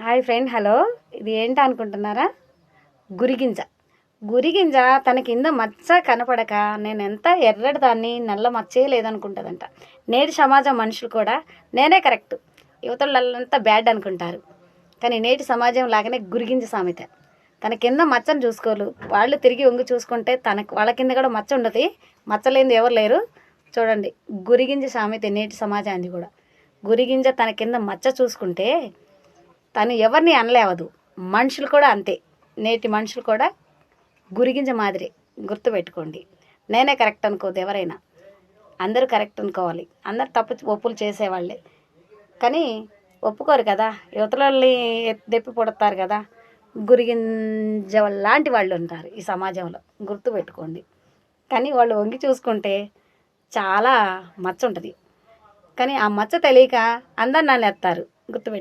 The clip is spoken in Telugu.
Hi friend, hello. ఇది ఏంటి అనుకుంటున్నారా? గురిగింజ. గురిగింజ తన కింద మచ్చ కనపడక నేను ఎంత ఎర్రటి దాన్ని, నల్ల మచ్చే లేదనుకుంటుందంట. నేటి సమాజం మనుషులు కూడా నేనే కరెక్ట్, యువతలంతా బ్యాడ్ అనుకుంటారు. కానీ నేటి సమాజం లాగానే గురిగింజ సామెత. తన కింద మచ్చను చూసుకోరు, వాళ్ళు తిరిగి వంగి చూసుకుంటే వాళ్ళ కింద కూడా మచ్చ ఉండదు. మచ్చలేంది ఎవరు లేరు. చూడండి, గురిగింజ సామెత నేటి సమాజాన్ని కూడా. గురిగింజ తన కింద మచ్చ చూసుకుంటే తను ఎవరిని అనలేవదు. మనుషులు కూడా అంతే. నేటి మనుషులు కూడా గురిగింజ మాదిరి. గుర్తుపెట్టుకోండి. నేనే కరెక్ట్ అనుకోదు ఎవరైనా. అందరూ కరెక్ట్ అనుకోవాలి. అందరు ఒప్పులు చేసేవాళ్ళే, కానీ ఒప్పుకోరు కదా. యువతలని దెప్పి పుడతారు కదా. గురిగింజ లాంటి వాళ్ళు ఉంటారు ఈ సమాజంలో. గుర్తుపెట్టుకోండి. కానీ వాళ్ళు వంగి చూసుకుంటే చాలా మచ్చ ఉంటుంది. కానీ ఆ మచ్చ తెలియక అందరు నన్ను ఎత్తారు. గుర్తుపెట్టు.